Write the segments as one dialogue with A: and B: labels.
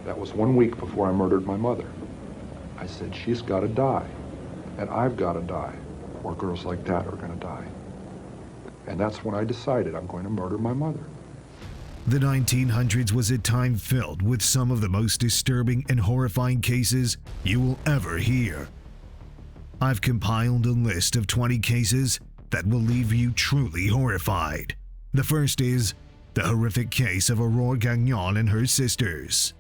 A: That was 1 week before I murdered my mother. I said, she's got to die, and I've got to die, or girls like that are going to die. And that's when I decided I'm going to murder my mother.
B: The 1900s was a time filled with some of the most disturbing and horrifying cases you will ever hear. I've compiled a list of 20 cases that will leave you truly horrified. The first is the horrific case of Aurora Gagnor and her sisters.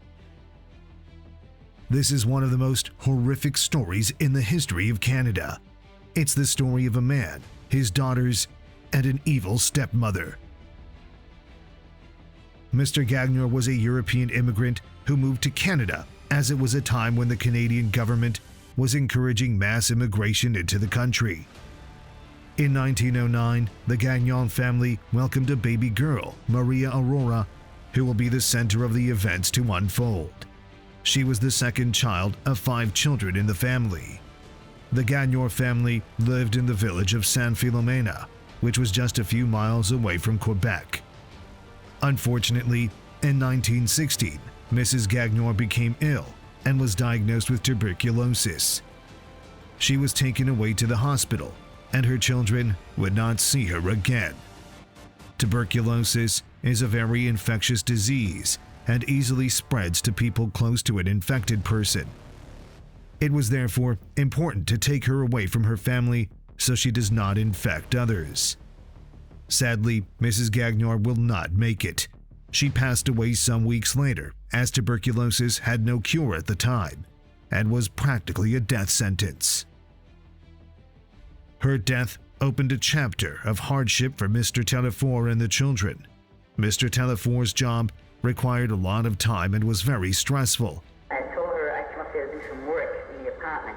B: This is one of the most horrific stories in the history of Canada. It's the story of a man, his daughters, and an evil stepmother. Mr. Gagnor was a European immigrant who moved to Canada as it was a time when the Canadian government was encouraging mass immigration into the country. In 1909, the Gagnor family welcomed a baby girl, Maria Aurora, who will be the center of the events to unfold. She was the second child of 5 children in the family. The Gagnor family lived in the village of San Filomena, which was just a few miles away from Quebec. Unfortunately, in 1916, Mrs. Gagnor became ill and was diagnosed with tuberculosis. She was taken away to the hospital, and her children would not see her again. Tuberculosis is a very infectious disease and easily spreads to people close to an infected person. It was therefore important to take her away from her family so she does not infect others. Sadly, Mrs. Gagnor will not make it. She passed away some weeks later, as tuberculosis had no cure at the time and was practically a death sentence. Her death opened a chapter of hardship for Mr. Telefort and the children. Mr. Telefort's job required a lot of time and was very stressful.
C: I told her I'd come up there to do some work in the apartment.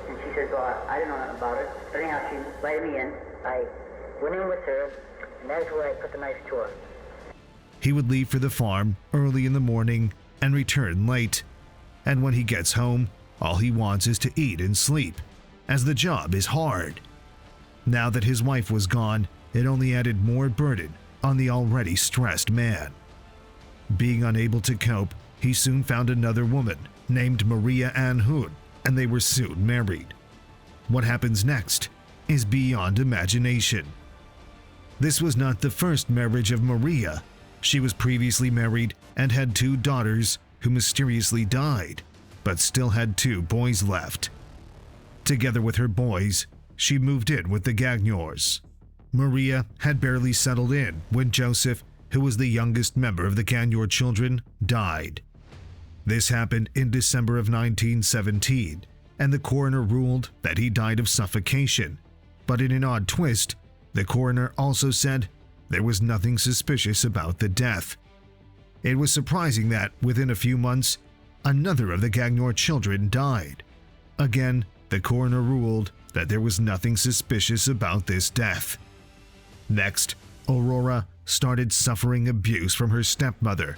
C: And she says, well, I don't know nothing about it. But anyhow, she invited me in. I went in with her, and that's where I put the knife to her.
B: He would leave for the farm early in the morning and return late. And when he gets home, all he wants is to eat and sleep, as the job is hard. Now that his wife was gone, it only added more burden on the already stressed man. Being unable to cope, he soon found another woman named Maria Ann Hood, and they were soon married. What happens next is beyond imagination. This was not the first marriage of Maria. She was previously married and had 2 daughters who mysteriously died, but still had 2 boys left. Together with her boys, she moved in with the Gagnors. Maria had barely settled in when Joseph, who was the youngest member of the Gagnor children, died. This happened in December of 1917, and the coroner ruled that he died of suffocation. But in an odd twist, the coroner also said there was nothing suspicious about the death. It was surprising that, within a few months, another of the Gagnor children died. Again, the coroner ruled that there was nothing suspicious about this death. Next, Aurora started suffering abuse from her stepmother.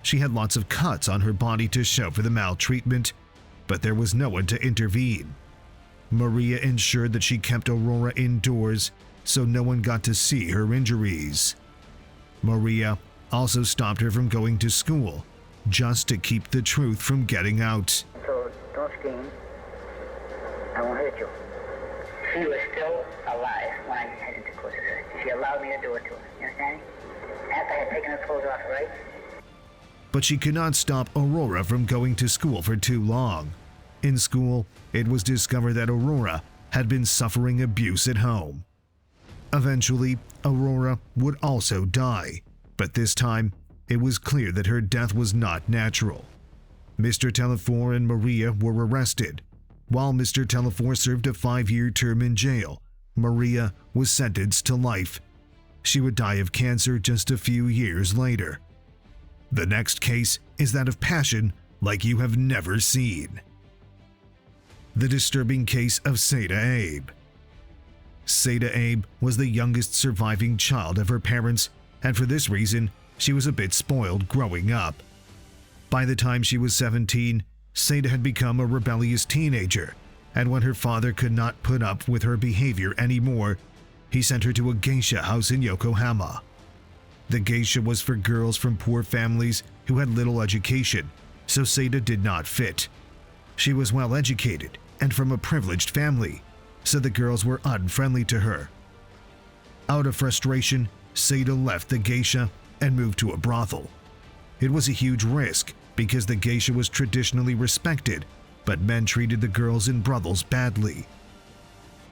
B: She had lots of cuts on her body to show for the maltreatment, but there was no one to intervene. Maria ensured that she kept Aurora indoors so no one got to see her injuries. Maria also stopped her from going to school, just to keep the truth from getting out.
C: So don't scream. I won't hurt you. She was still alive when I had intercourse with her. She allowed me to do it to her. You understand? After I had taken her clothes off, right?
B: But she could not stop Aurora from going to school for too long. In school, it was discovered that Aurora had been suffering abuse at home. Eventually, Aurora would also die, but this time, it was clear that her death was not natural. Mr. Telefort and Maria were arrested. While Mr. Telefort served a 5-year term in jail, Maria was sentenced to life. She would die of cancer just a few years later. The next case is that of passion like you have never seen. The disturbing case of Seda Abe. Seda Abe was the youngest surviving child of her parents, and for this reason, she was a bit spoiled growing up. By the time she was 17, Seda had become a rebellious teenager, and when her father could not put up with her behavior anymore, he sent her to a geisha house in Yokohama. The geisha was for girls from poor families who had little education, so Seda did not fit. She was well educated and from a privileged family, so the girls were unfriendly to her. Out of frustration, Seda left the geisha and moved to a brothel. It was a huge risk because the geisha was traditionally respected, but men treated the girls in brothels badly.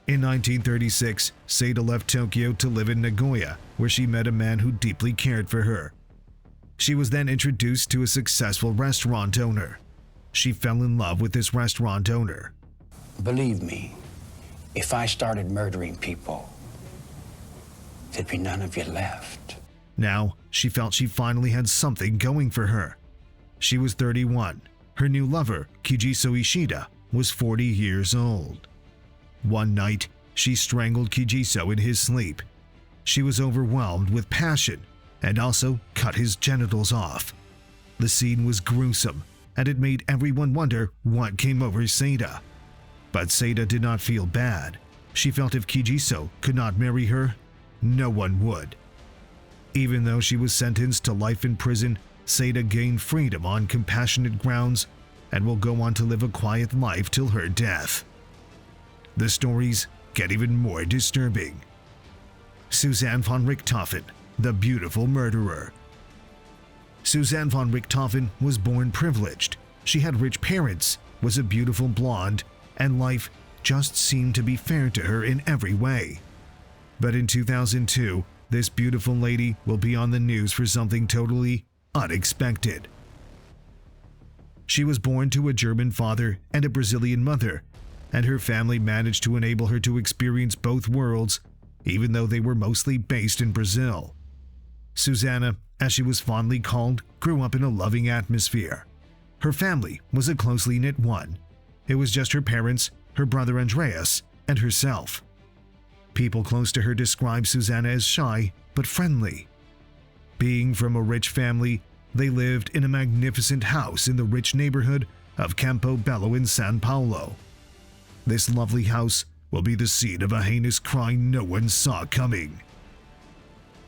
B: In 1936, Seda left Tokyo to live in Nagoya, where she met a man who deeply cared for her. She was then introduced to a successful restaurant owner. She fell in love with this restaurant owner.
D: Believe me, if I started murdering people, there'd be none of you left.
B: Now, she felt she finally had something going for her. She was 31. Her new lover, Kijiso Ishida, was 40 years old. One night, she strangled Kijiso in his sleep. She was overwhelmed with passion and also cut his genitals off. The scene was gruesome, and it made everyone wonder what came over Seda. But Seda did not feel bad. She felt if Kijiso could not marry her, no one would. Even though she was sentenced to life in prison, Seda gained freedom on compassionate grounds and will go on to live a quiet life till her death. The stories get even more disturbing. Suzanne Von RckToffen, the beautiful murderer. Suzanne Von RckToffen was born privileged. She had rich parents, was a beautiful blonde, and life just seemed to be fair to her in every way. But in 2002, this beautiful lady will be on the news for something totally unexpected. She was born to a German father and a Brazilian mother, and her family managed to enable her to experience both worlds, even though they were mostly based in Brazil. Susanna, as she was fondly called, grew up in a loving atmosphere. Her family was a closely knit one. It was just her parents, her brother Andreas, and herself. People close to her describe Susanna as shy but friendly. Being from a rich family, they lived in a magnificent house in the rich neighborhood of Campo Bello in São Paulo. This lovely house will be the scene of a heinous crime no one saw coming.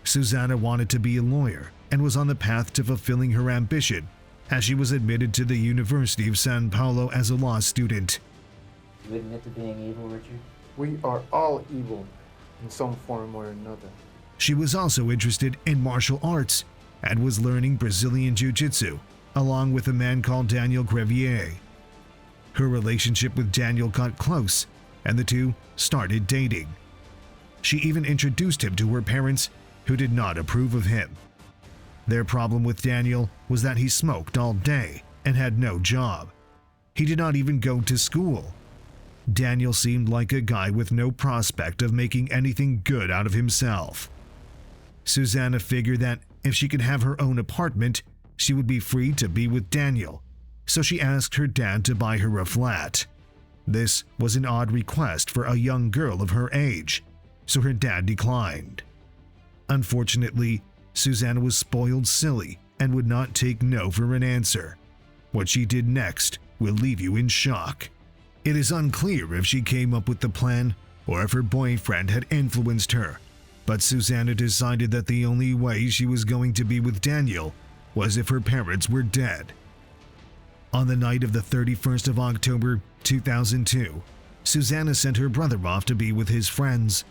B: Susanna wanted to be a lawyer and was on the path to fulfilling her ambition as she was admitted to the University of São Paulo as a law student.
E: You admit to being evil, Richard?
F: We are all evil in some form or another.
B: She was also interested in martial arts and was learning Brazilian Jiu-Jitsu, along with a man called Daniel Grevier. Her relationship with Daniel got close, and the two started dating. She even introduced him to her parents, who did not approve of him. Their problem with Daniel was that he smoked all day and had no job. He did not even go to school. Daniel seemed like a guy with no prospect of making anything good out of himself. Susanna figured that if she could have her own apartment, she would be free to be with Daniel, so she asked her dad to buy her a flat. This was an odd request for a young girl of her age, so her dad declined. Unfortunately, Susanna was spoiled silly and would not take no for an answer. What she did next will leave you in shock. It is unclear if she came up with the plan or if her boyfriend had influenced her, but Susanna decided that the only way she was going to be with Daniel was if her parents were dead. On the night of the 31st of October, 2002, Susanna sent her brother off to be with his friends.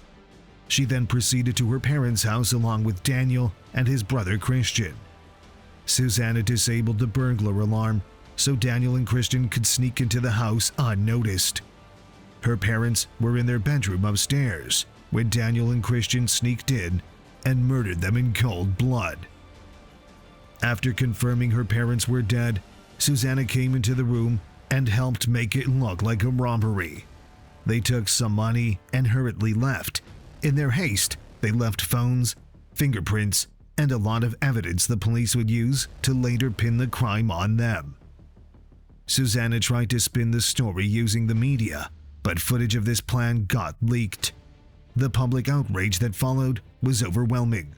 B: She then proceeded to her parents' house along with Daniel and his brother Christian. Susanna disabled the burglar alarm so Daniel and Christian could sneak into the house unnoticed. Her parents were in their bedroom upstairs when Daniel and Christian sneaked in and murdered them in cold blood. After confirming her parents were dead, Susanna came into the room and helped make it look like a robbery. They took some money and hurriedly left. In their haste, they left phones, fingerprints, and a lot of evidence the police would use to later pin the crime on them. Susanna tried to spin the story using the media, but footage of this plan got leaked. The public outrage that followed was overwhelming.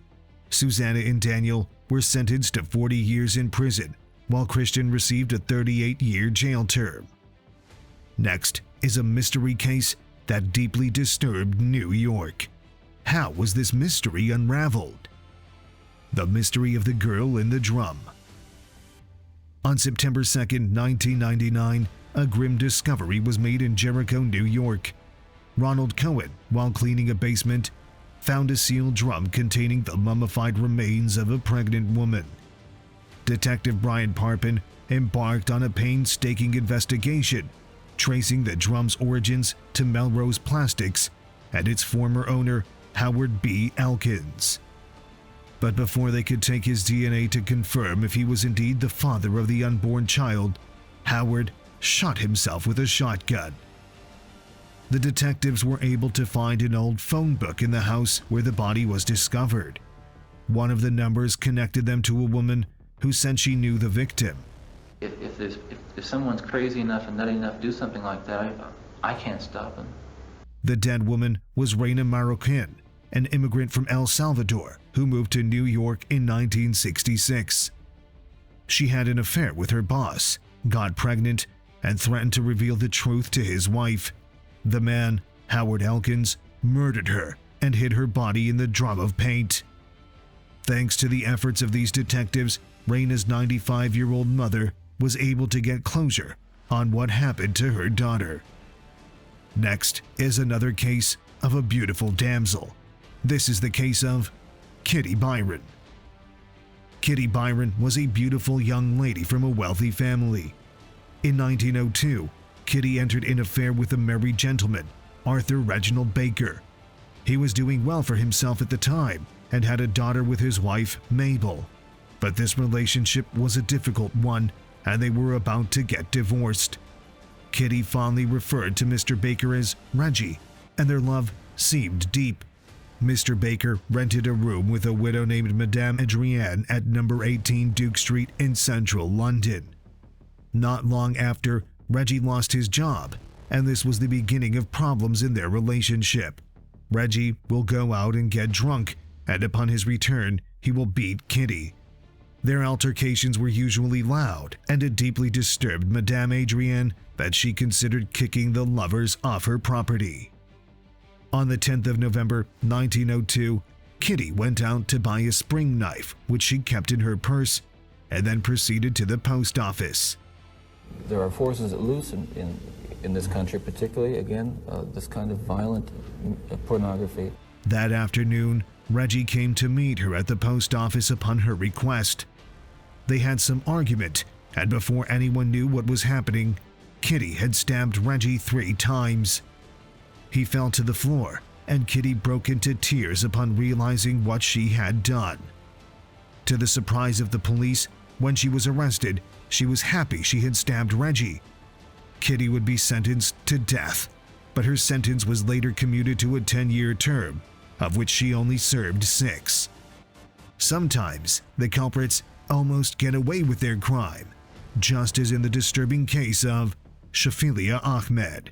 B: Susanna and Daniel were sentenced to 40 years in prison, while Christian received a 38-year jail term. Next is a mystery case that deeply disturbed New York. How was this mystery unraveled? The Mystery of the Girl in the Drum. On September 2, 1999, a grim discovery was made in Jericho, New York. Ronald Cohen, while cleaning a basement, found a sealed drum containing the mummified remains of a pregnant woman. Detective Brian Parpin embarked on a painstaking investigation, tracing the drum's origins to Melrose Plastics and its former owner, Howard B. Elkins. But before they could take his DNA to confirm if he was indeed the father of the unborn child, Howard shot himself with a shotgun. The detectives were able to find an old phone book in the house where the body was discovered. One of the numbers connected them to a woman who said she knew the victim.
G: If someone's crazy enough and nutty enough to do something like that, I can't stop them.
B: The dead woman was Reina Marroquin, an immigrant from El Salvador who moved to New York in 1966. She had an affair with her boss, got pregnant, and threatened to reveal the truth to his wife. The man, Howard Elkins, murdered her and hid her body in the drum of paint. Thanks to the efforts of these detectives, Reina's 95-year-old mother was able to get closure on what happened to her daughter. Next is another case of a beautiful damsel. This is the case of Kitty Byron. Kitty Byron was a beautiful young lady from a wealthy family. In 1902, Kitty entered an affair with a married gentleman, Arthur Reginald Baker. He was doing well for himself at the time and had a daughter with his wife, Mabel. But this relationship was a difficult one, and they were about to get divorced. Kitty fondly referred to Mr. Baker as Reggie, and their love seemed deep. Mr. Baker rented a room with a widow named Madame Adrienne at number 18 Duke Street in central London. Not long after, Reggie lost his job, and this was the beginning of problems in their relationship. Reggie will go out and get drunk, and upon his return, he will beat Kitty. Their altercations were usually loud, and it deeply disturbed Madame Adrienne that she considered kicking the lovers off her property. On the 10th of November, 1902, Kitty went out to buy a spring knife, which she kept in her purse, and then proceeded to the post office.
H: There are forces at loose in this country, particularly, again, this kind of violent pornography.
B: That afternoon, Reggie came to meet her at the post office upon her request. They had some argument, and before anyone knew what was happening, Kitty had stabbed Reggie 3 times. He fell to the floor, and Kitty broke into tears upon realizing what she had done. To the surprise of the police, when she was arrested, she was happy she had stabbed Reggie. Kitty would be sentenced to death, but her sentence was later commuted to a 10-year term, of which she only served 6. Sometimes the culprits almost get away with their crime, just as in the disturbing case of Shafilia Ahmed.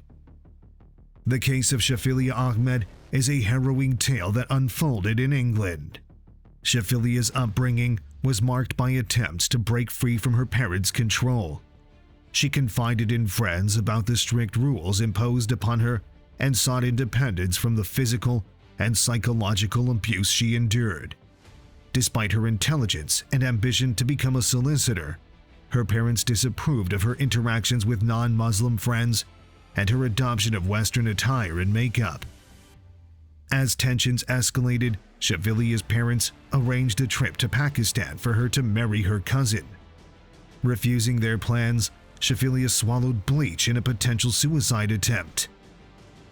B: The case of Shafilia Ahmed is a harrowing tale that unfolded in England. Shafilia's upbringing was marked by attempts to break free from her parents' control. She confided in friends about the strict rules imposed upon her and sought independence from the physical and psychological abuse she endured. Despite her intelligence and ambition to become a solicitor, her parents disapproved of her interactions with non-Muslim friends and her adoption of Western attire and makeup. As tensions escalated, Shafilia's parents arranged a trip to Pakistan for her to marry her cousin. Refusing their plans, Shafilia swallowed bleach in a potential suicide attempt.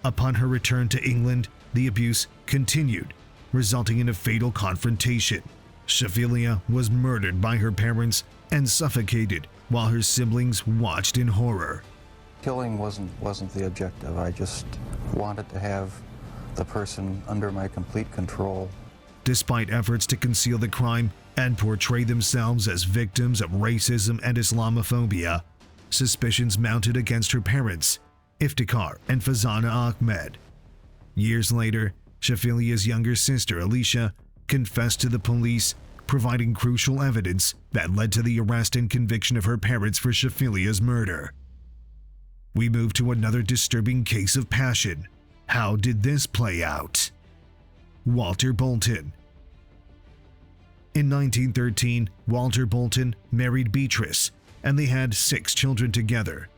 B: Upon her return to England, the abuse continued, resulting in a fatal confrontation. Shafilia was murdered by her parents and suffocated while her siblings watched in horror.
I: Killing wasn't the objective. I just wanted to have the person under my complete control.
B: Despite efforts to conceal the crime and portray themselves as victims of racism and Islamophobia, suspicions mounted against her parents, Iftikhar and Fazana Ahmed. Years later, Shafilia's younger sister, Alicia, confessed to the police, providing crucial evidence that led to the arrest and conviction of her parents for Shafilia's murder. We move to another disturbing case of passion. How did this play out? Walter Bolton. In 1913, Walter Bolton married Beatrice, and they had 6 children together.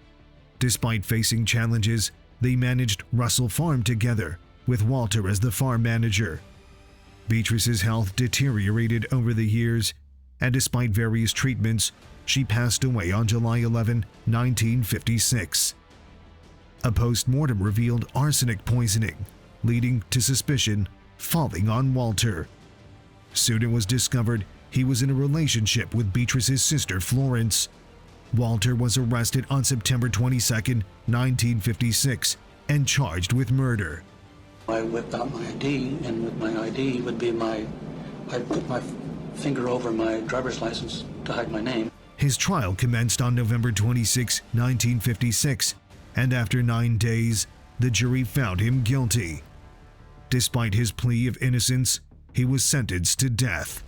B: Despite facing challenges, they managed Russell Farm together, with Walter as the farm manager. Beatrice's health deteriorated over the years, and despite various treatments, she passed away on July 11, 1956. A post-mortem revealed arsenic poisoning, leading to suspicion falling on Walter. Soon it was discovered he was in a relationship with Beatrice's sister Florence. Walter was arrested on September 22, 1956, and charged with murder.
J: I whipped out my ID, and with my ID would be I put my finger over my driver's license to hide my name.
B: His trial commenced on November 26, 1956, and after 9 days, the jury found him guilty. Despite his plea of innocence, he was sentenced to death.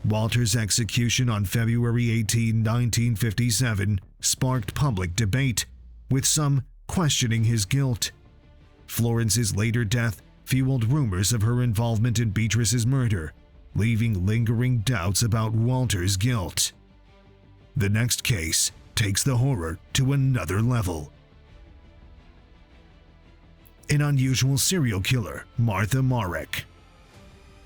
B: Walter's execution on February 18, 1957, sparked public debate, with some questioning his guilt. Florence's later death fueled rumors of her involvement in Beatrice's murder, leaving lingering doubts about Walter's guilt. The next case takes the horror to another level. An unusual serial killer, Martha Marek.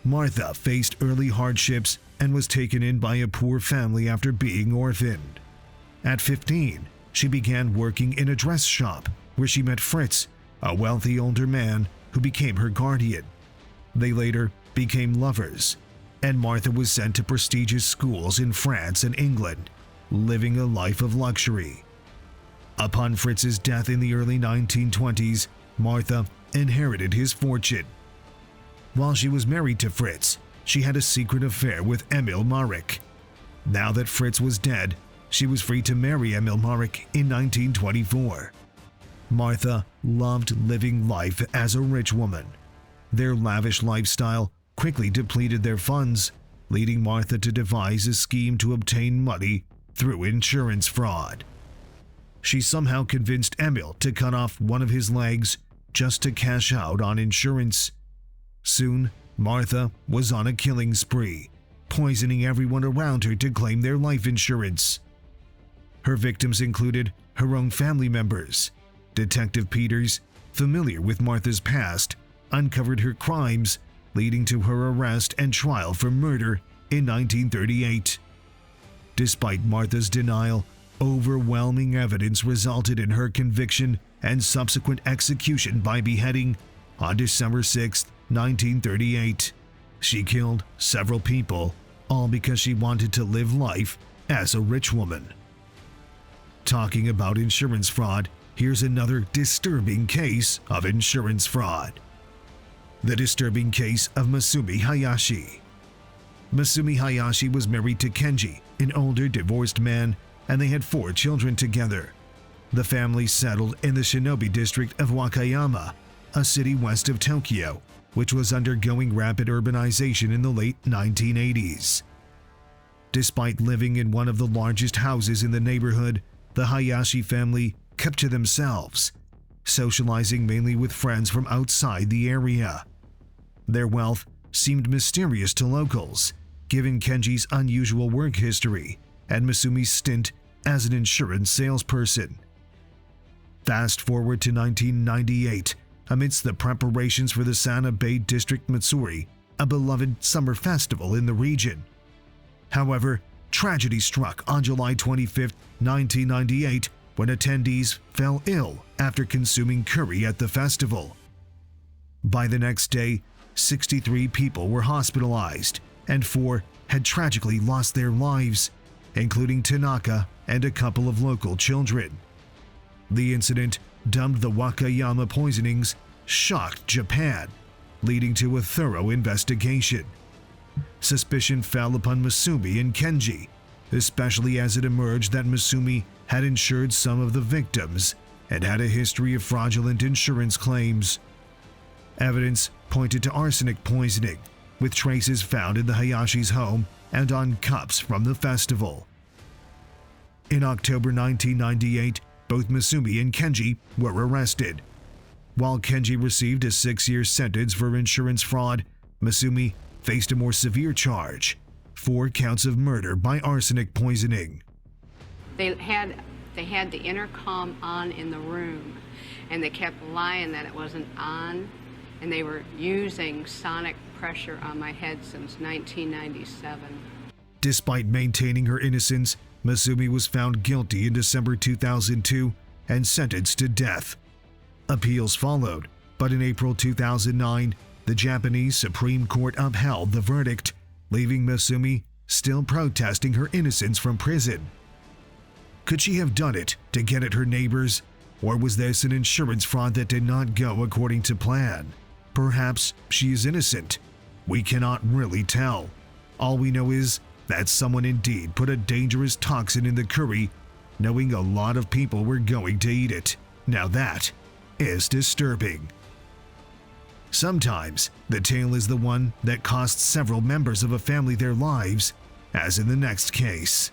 B: Martha faced early hardships and was taken in by a poor family after being orphaned. At 15, she began working in a dress shop where she met Fritz, a wealthy older man who became her guardian. They later became lovers, and Martha was sent to prestigious schools in France and England, living a life of luxury. Upon Fritz's death in the early 1920s, Martha inherited his fortune. While she was married to Fritz, she had a secret affair with Emil Marek. Now that Fritz was dead, she was free to marry Emil Marek in 1924. Martha loved living life as a rich woman. Their lavish lifestyle quickly depleted their funds, leading Martha to devise a scheme to obtain money through insurance fraud. She somehow convinced Emil to cut off one of his legs just to cash out on insurance. Soon, Martha was on a killing spree, poisoning everyone around her to claim their life insurance. Her victims included her own family members. Detective Peters, familiar with Martha's past, uncovered her crimes, leading to her arrest and trial for murder in 1938. Despite Martha's denial, overwhelming evidence resulted in her conviction and subsequent execution by beheading on December 6, 1938. She killed several people, all because she wanted to live life as a rich woman. Talking about insurance fraud, here's another disturbing case of insurance fraud. The disturbing case of Masumi Hayashi. Masumi Hayashi was married to Kenji, an older divorced man, and they had 4 children together. The family settled in the Shinobi district of Wakayama, a city west of Tokyo, which was undergoing rapid urbanization in the late 1980s. Despite living in one of the largest houses in the neighborhood, the Hayashi family kept to themselves, socializing mainly with friends from outside the area. Their wealth seemed mysterious to locals, given Kenji's unusual work history and Masumi's stint as an insurance salesperson. Fast forward to 1998, amidst the preparations for the Seda Abe District Matsuri, a beloved summer festival in the region. However, tragedy struck on July 25, 1998, when attendees fell ill after consuming curry at the festival. By the next day, 63 people were hospitalized, and 4 had tragically lost their lives, including Tanaka and a couple of local children. The incident, dubbed the Wakayama poisonings, shocked Japan, leading to a thorough investigation. Suspicion fell upon Masumi and Kenji, especially as it emerged that Masumi had insured some of the victims and had a history of fraudulent insurance claims. Evidence pointed to arsenic poisoning, with traces found in the Hayashi's home and on cups from the festival. In October 1998, both Masumi and Kenji were arrested. While Kenji received a 6-year sentence for insurance fraud, Masumi faced a more severe charge, 4 counts of murder by arsenic poisoning.
K: They had the intercom on in the room, and they kept lying that it wasn't on, and they were using sonic pressure on my head since 1997.
B: Despite maintaining her innocence, Masumi was found guilty in December 2002 and sentenced to death. Appeals followed, but in April 2009, the Japanese Supreme Court upheld the verdict, leaving Masumi still protesting her innocence from prison. Could she have done it to get at her neighbors, or was this an insurance fraud that did not go according to plan? Perhaps she is innocent. We cannot really tell. All we know is that someone indeed put a dangerous toxin in the curry, knowing a lot of people were going to eat it. Now that is disturbing. Sometimes the tale is the one that costs several members of a family their lives, as in the next case.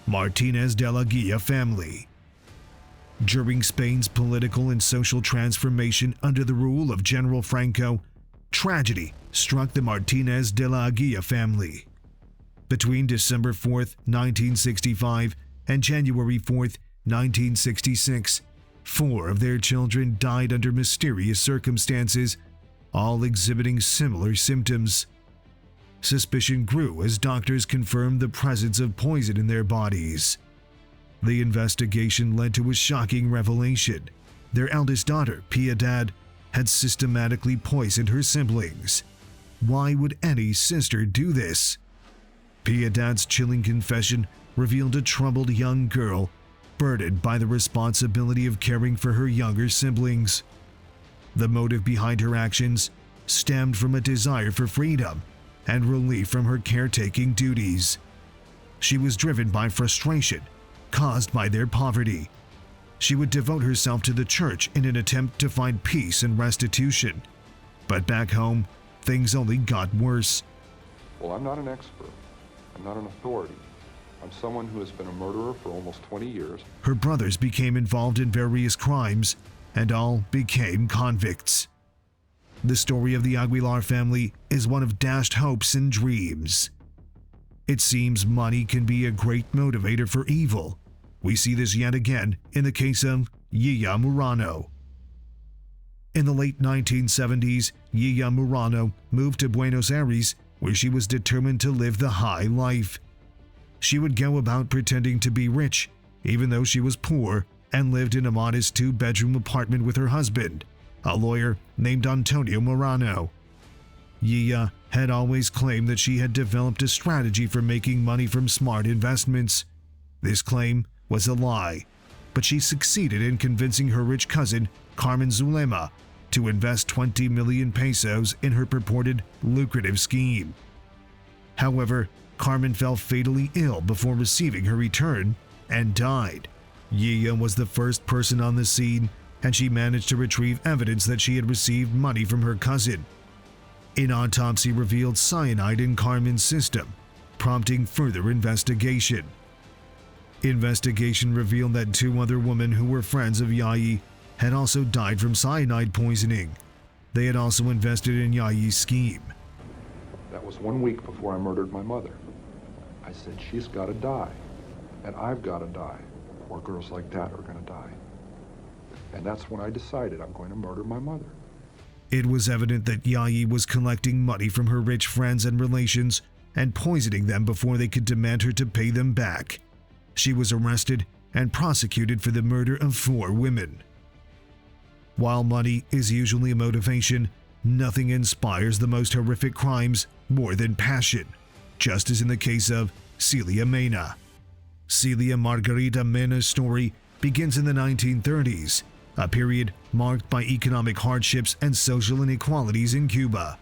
B: Martinez de la Guia family. During Spain's political and social transformation under the rule of General Franco, tragedy struck the Martinez de la Guia family. Between December 4, 1965 and January 4, 1966, 4 of their children died under mysterious circumstances, all exhibiting similar symptoms. Suspicion grew as doctors confirmed the presence of poison in their bodies. The investigation led to a shocking revelation. Their eldest daughter, Piedad, had systematically poisoned her siblings. Why would any sister do this? Piedad's chilling confession revealed a troubled young girl, burdened by the responsibility of caring for her younger siblings. The motive behind her actions stemmed from a desire for freedom and relief from her caretaking duties. She was driven by frustration caused by their poverty. She would devote herself to the church in an attempt to find peace and restitution. But back home, things only got worse.
A: Well, I'm not an expert. I'm not an authority. I'm someone who has been a murderer for almost 20 years.
B: Her brothers became involved in various crimes, and all became convicts. The story of the Aguilar family is one of dashed hopes and dreams. It seems money can be a great motivator for evil. We see this yet again in the case of Yiya Murano. In the late 1970s, Yiya Murano moved to Buenos Aires, where she was determined to live the high life. She would go about pretending to be rich, even though she was poor, and lived in a modest 2-bedroom apartment with her husband, a lawyer named Antonio Murano. Yiya had always claimed that she had developed a strategy for making money from smart investments. This claim was a lie, but she succeeded in convincing her rich cousin, Carmen Zulema, to invest 20 million pesos in her purported lucrative scheme. However, Carmen fell fatally ill before receiving her return and died. Yiya was the first person on the scene, and she managed to retrieve evidence that she had received money from her cousin. An autopsy revealed cyanide in Carmen's system, prompting further investigation. Investigation revealed that 2 other women who were friends of Yayi had also died from cyanide poisoning. They had also invested in Yayi's scheme.
A: That was 1 week before I murdered my mother. I said, she's got to die, and I've got to die, or girls like that are going to die. And that's when I decided I'm going to murder my mother.
B: It was evident that Yayi was collecting money from her rich friends and relations and poisoning them before they could demand her to pay them back. She was arrested and prosecuted for the murder of 4 women. While money is usually a motivation, nothing inspires the most horrific crimes more than passion, just as in the case of Celia Mena. Celia Margarita Mena's story begins in the 1930s, a period marked by economic hardships and social inequalities in Cuba.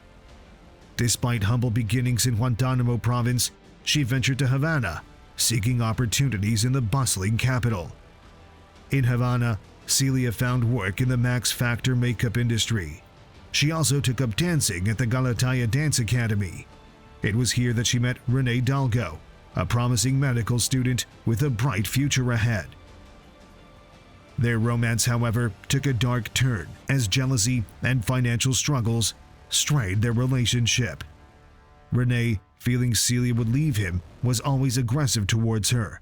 B: Despite humble beginnings in Guantanamo province, she ventured to Havana, seeking opportunities in the bustling capital. In Havana, Celia found work in the Max Factor makeup industry. She also took up dancing at the Galataya Dance Academy. It was here that she met Rene Dalgo, a promising medical student with a bright future ahead. Their romance, however, took a dark turn as jealousy and financial struggles strained their relationship. Renee, feeling Celia would leave him, was always aggressive towards her.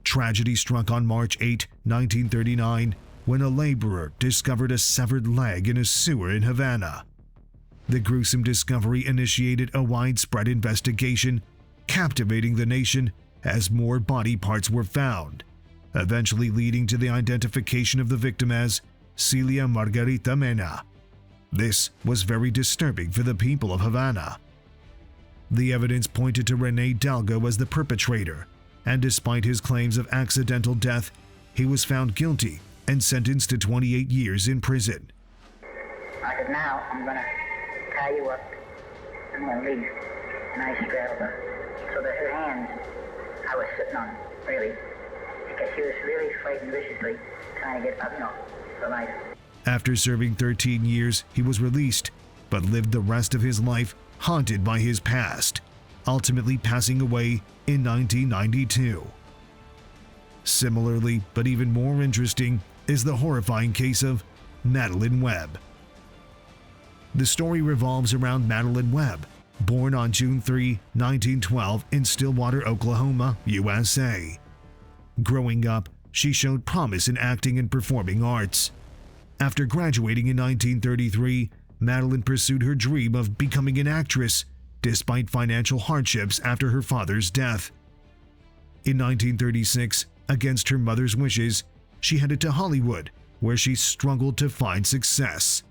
B: Tragedy struck on March 8, 1939, when a laborer discovered a severed leg in a sewer in Havana. The gruesome discovery initiated a widespread investigation, captivating the nation as more body parts were found, eventually leading to the identification of the victim as Celia Margarita Mena. This was very disturbing for the people of Havana. The evidence pointed to Rene Deaga as the perpetrator, and despite his claims of accidental death, he was found guilty and sentenced to 28 years in prison.
C: I said, now I'm going to tie you up. I'm going to leave. And I straddled her. So that her hands, I was sitting on, really. Because she was really fighting viciously, trying to get up, for life.
B: After serving 13 years, he was released, but lived the rest of his life haunted by his past, ultimately passing away in 1992. Similarly, but even more interesting, is the horrifying case of Madeleine Webb. The story revolves around Madeleine Webb, born on June 3, 1912 in Stillwater, Oklahoma, USA. Growing up, she showed promise in acting and performing arts. After graduating in 1933, Madeleine pursued her dream of becoming an actress, despite financial hardships after her father's death. In 1936, against her mother's wishes, she headed to Hollywood, where she struggled to find success.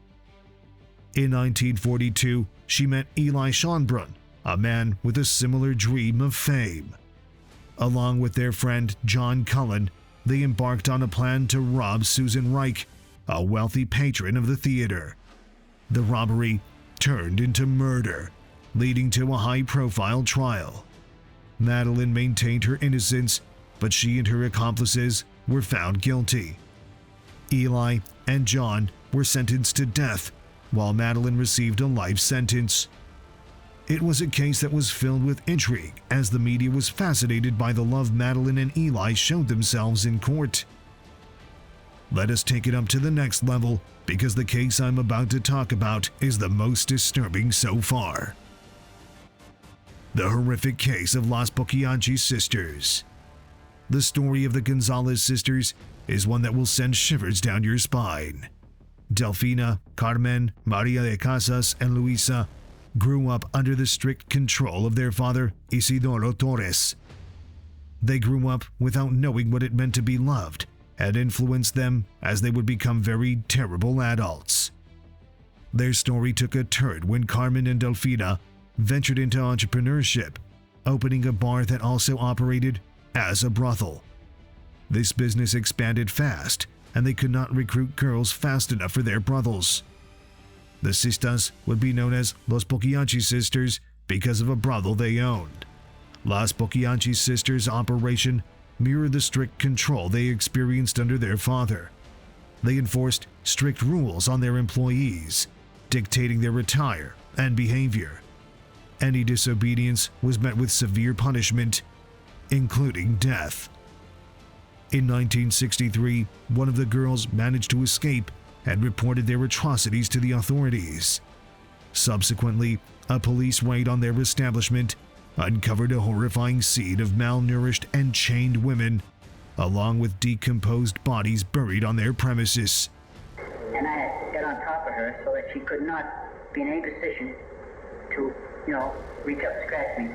B: In 1942, she met Eli Schonbrun, a man with a similar dream of fame. Along with their friend John Cullen, they embarked on a plan to rob Susan Reich, a wealthy patron of the theater. The robbery turned into murder, leading to a high-profile trial. Madeleine maintained her innocence, but she and her accomplices were found guilty. Eli and John were sentenced to death, while Madeleine received a life sentence. It was a case that was filled with intrigue, as the media was fascinated by the love Madeleine and Eli showed themselves in court. Let us take it up to the next level, because the case I'm about to talk about is the most disturbing so far. The horrific case of Las Poquianchi sisters. The story of the Gonzalez sisters is one that will send shivers down your spine. Delfina, Carmen, Maria de Casas, and Luisa grew up under the strict control of their father, Isidoro Torres. They grew up without knowing what it meant to be loved, and influenced them as they would become very terrible adults. Their story took a turn when Carmen and Delfina ventured into entrepreneurship, opening a bar that also operated as a brothel. This business expanded fast, and they could not recruit girls fast enough for their brothels. The Sisters would be known as Los Poquianchi Sisters because of a brothel they owned. Las Poquianchi Sisters' operation mirrored the strict control they experienced under their father. They enforced strict rules on their employees, dictating their attire and behavior. Any disobedience was met with severe punishment, including death. In 1963, one of the girls managed to escape and reported their atrocities to the authorities. Subsequently, a police raid on their establishment uncovered a horrifying scene of malnourished and chained women, along with decomposed bodies buried on their premises.
C: And I had got on top of her so that she could not be in any position to, reach up and scratch me.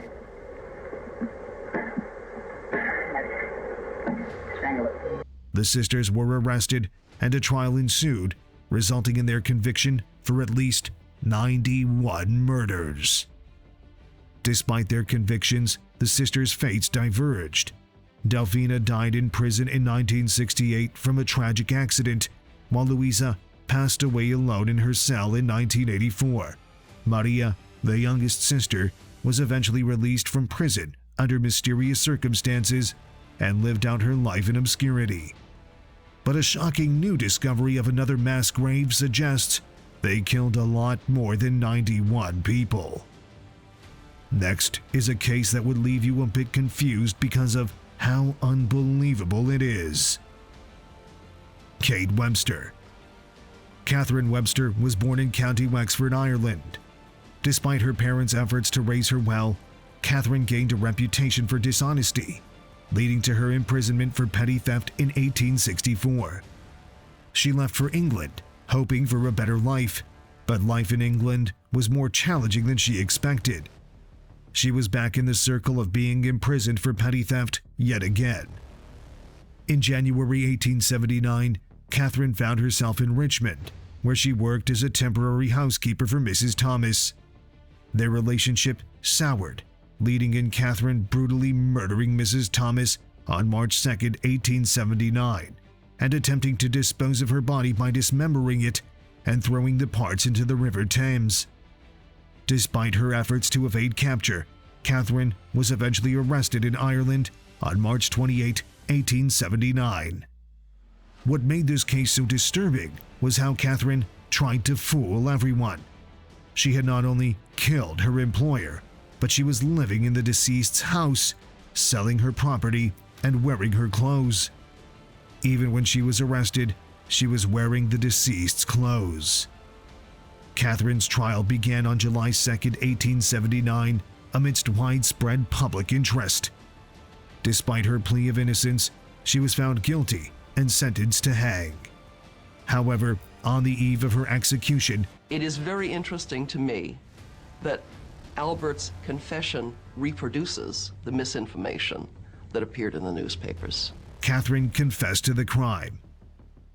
C: Strangle her.
B: The sisters were arrested, and a trial ensued, resulting in their conviction for at least 91 murders. Despite their convictions, the sisters' fates diverged. Delfina died in prison in 1968 from a tragic accident, while Luisa passed away alone in her cell in 1984. Maria, the youngest sister, was eventually released from prison under mysterious circumstances and lived out her life in obscurity. But a shocking new discovery of another mass grave suggests they killed a lot more than 91 people. Next is a case that would leave you a bit confused because of how unbelievable it is. Kate Webster. Catherine Webster was born in County Wexford, Ireland. Despite her parents' efforts to raise her well, Catherine gained a reputation for dishonesty, leading to her imprisonment for petty theft in 1864. She left for England, hoping for a better life, but life in England was more challenging than she expected. She was back in the circle of being imprisoned for petty theft yet again. In January 1879, Catherine found herself in Richmond, where she worked as a temporary housekeeper for Mrs. Thomas. Their relationship soured, leading in Catherine brutally murdering Mrs. Thomas on March 2, 1879, and attempting to dispose of her body by dismembering it and throwing the parts into the River Thames. Despite her efforts to evade capture, Catherine was eventually arrested in Ireland on March 28, 1879. What made this case so disturbing was how Catherine tried to fool everyone. She had not only killed her employer, but she was living in the deceased's house, selling her property, and wearing her clothes. Even when she was arrested, she was wearing the deceased's clothes. Catherine's trial began on July 2, 1879, amidst widespread public interest. Despite her plea of innocence, she was found guilty and sentenced to hang. However, on the eve of her execution,
L: it is very interesting to me that Albert's confession reproduces the misinformation that appeared in the newspapers.
B: Catherine confessed to the crime.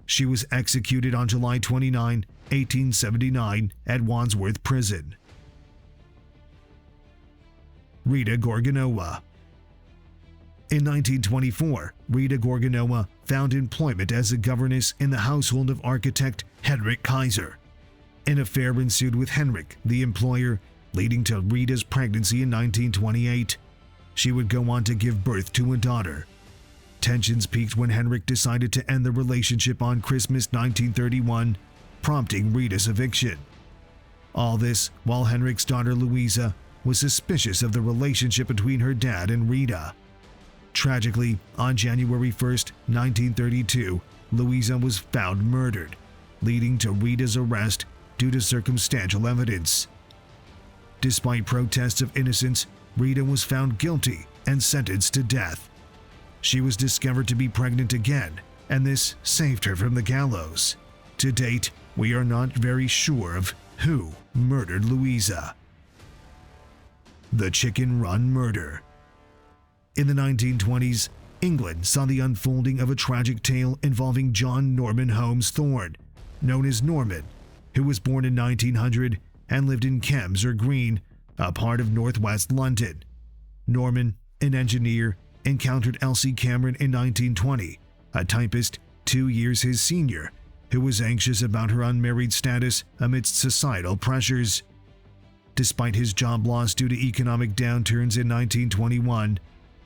B: She was executed on July 29, 1879 at Wandsworth Prison. Rita Gorgoa. In 1924, Rita Gorgoa found employment as a governess in the household of architect Henrik Kaiser. An affair ensued with Henrik, the employer, leading to Rita's pregnancy in 1928. She would go on to give birth to a daughter. Tensions peaked when Henrik decided to end the relationship on Christmas 1931, prompting Rita's eviction. All this while Henrik's daughter Louisa was suspicious of the relationship between her dad and Rita. Tragically, on January 1, 1932, Louisa was found murdered, leading to Rita's arrest due to circumstantial evidence. Despite protests of innocence, Rita was found guilty and sentenced to death. She was discovered to be pregnant again, and this saved her from the gallows. To date, we are not very sure of who murdered Louisa. The Chicken Run Murder. In the 1920s, England saw the unfolding of a tragic tale involving John Norman Holmes Thorne, known as Norman, who was born in 1900 and lived in Kemsor Green, a part of northwest London. Norman, an engineer, encountered Elsie Cameron in 1920, a typist 2 years his senior, who was anxious about her unmarried status amidst societal pressures. Despite his job loss due to economic downturns in 1921,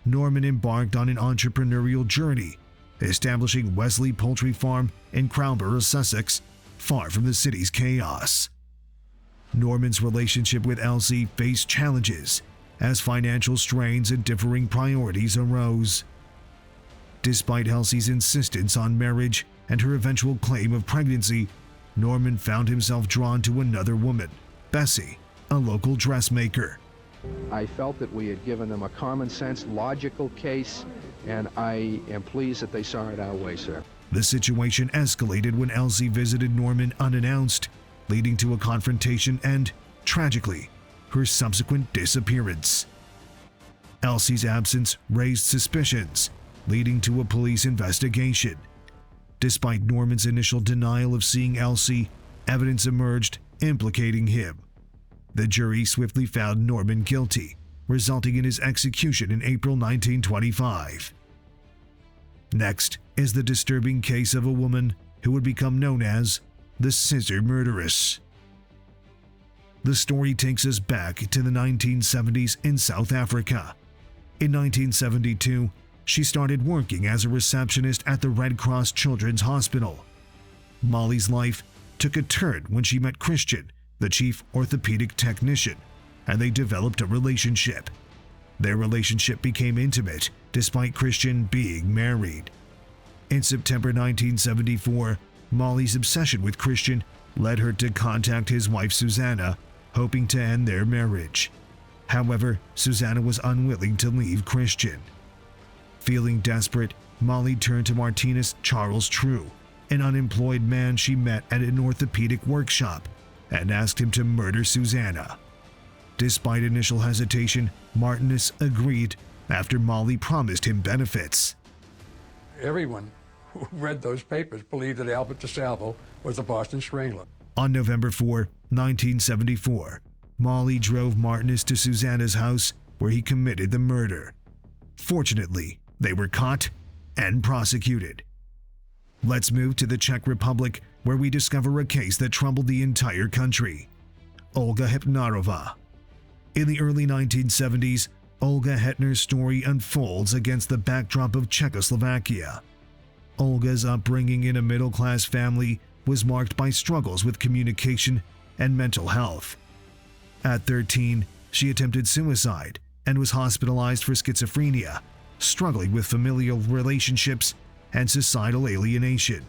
B: Norman embarked on an entrepreneurial journey, establishing Wesley Poultry Farm in Crowborough, Sussex, far from the city's chaos. Norman's relationship with Elsie faced challenges as financial strains and differing priorities arose. Despite Elsie's insistence on marriage and her eventual claim of pregnancy, Norman found himself drawn to another woman, Bessie, a local dressmaker.
M: I felt that we had given them a common sense, logical case, and I am pleased that they saw it our way, sir.
B: The situation escalated when Elsie visited Norman unannounced, leading to a confrontation and, tragically, her subsequent disappearance. Elsie's absence raised suspicions, leading to a police investigation. Despite Norman's initial denial of seeing Elsie, evidence emerged implicating him. The jury swiftly found Norman guilty, resulting in his execution in April 1925. Next is the disturbing case of a woman who would become known as the Scissor Murderess. The story takes us back to the 1970s in South Africa. In 1972, she started working as a receptionist at the Red Cross Children's Hospital. Molly's life took a turn when she met Christian, the chief orthopedic technician, and they developed a relationship. Their relationship became intimate despite Christian being married. In September 1974, Molly's obsession with Christian led her to contact his wife Susanna, hoping to end their marriage. However, Susanna was unwilling to leave Christian. Feeling desperate, Molly turned to Martinez Charles True, an unemployed man she met at an orthopedic workshop, and asked him to murder Susanna. Despite initial hesitation, Martinez agreed after Molly promised him benefits.
N: Everyone who read those papers believed that Albert DeSalvo was the Boston Strangler.
B: On November 4, 1974, Molly drove Martinez to Susanna's house where he committed the murder. Fortunately, they were caught and prosecuted. Let's move to the Czech Republic, where we discover a case that troubled the entire country. Olga Hetnerova. In the early 1970s, Olga Hetner's story unfolds against the backdrop of Czechoslovakia. Olga's upbringing in a middle-class family was marked by struggles with communication and mental health. At 13, she attempted suicide and was hospitalized for schizophrenia, struggling with familial relationships and societal alienation.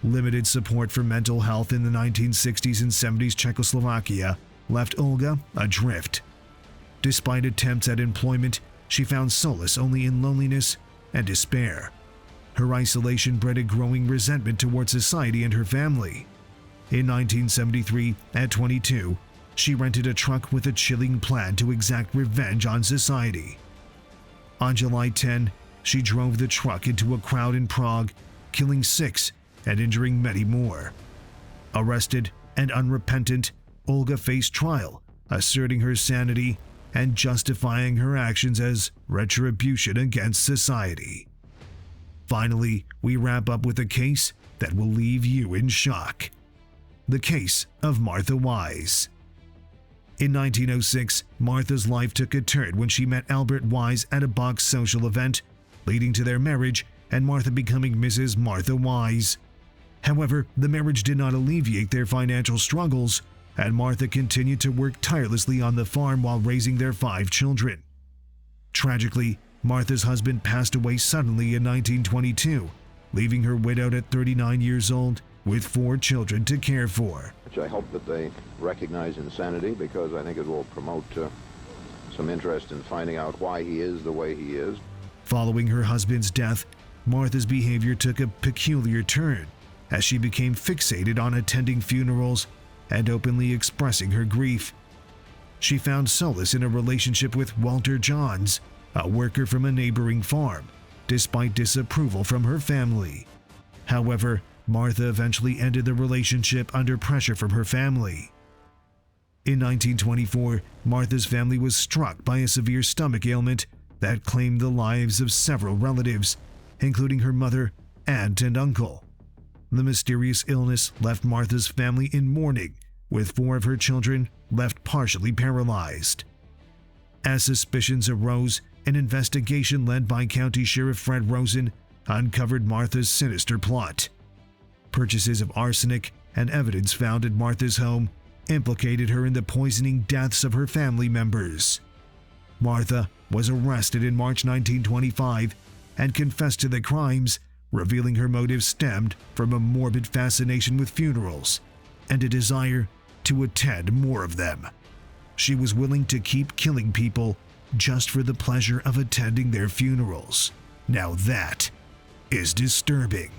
B: Limited support for mental health in the 1960s and 70s Czechoslovakia left Olga adrift. Despite attempts at employment, she found solace only in loneliness and despair. Her isolation bred a growing resentment toward society and her family. In 1973, at 22, she rented a truck with a chilling plan to exact revenge on society. On July 10, she drove the truck into a crowd in Prague, killing 6 and injuring many more. Arrested and unrepentant, Olga faced trial, asserting her sanity and justifying her actions as retribution against society. Finally, we wrap up with a case that will leave you in shock. The case of Martha Wise. In 1906, Martha's life took a turn when she met Albert Wise at a box social event, leading to their marriage and Martha becoming Mrs. Martha Wise. However, the marriage did not alleviate their financial struggles, and Martha continued to work tirelessly on the farm while raising their 5 children. Tragically, Martha's husband passed away suddenly in 1922, leaving her widowed at 39 years old with 4 children to care for.
O: Which I hope that they recognize insanity, because I think it will promote some interest in finding out why he is the way he is.
B: Following her husband's death, Martha's behavior took a peculiar turn as she became fixated on attending funerals and openly expressing her grief. She found solace in a relationship with Walter Johns, a worker from a neighboring farm, despite disapproval from her family. However, Martha eventually ended the relationship under pressure from her family. In 1924, Martha's family was struck by a severe stomach ailment that claimed the lives of several relatives, including her mother, aunt, and uncle. The mysterious illness left Martha's family in mourning, with 4 of her children left partially paralyzed. As suspicions arose, an investigation led by County Sheriff Fred Rosen uncovered Martha's sinister plot. Purchases of arsenic and evidence found at Martha's home implicated her in the poisoning deaths of her family members. Martha was arrested in March 1925 and confessed to the crimes, revealing her motives stemmed from a morbid fascination with funerals and a desire to attend more of them. She was willing to keep killing people just for the pleasure of attending their funerals. Now that is disturbing.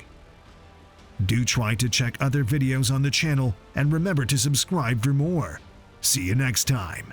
B: Do try to check other videos on the channel and remember to subscribe for more. See you next time.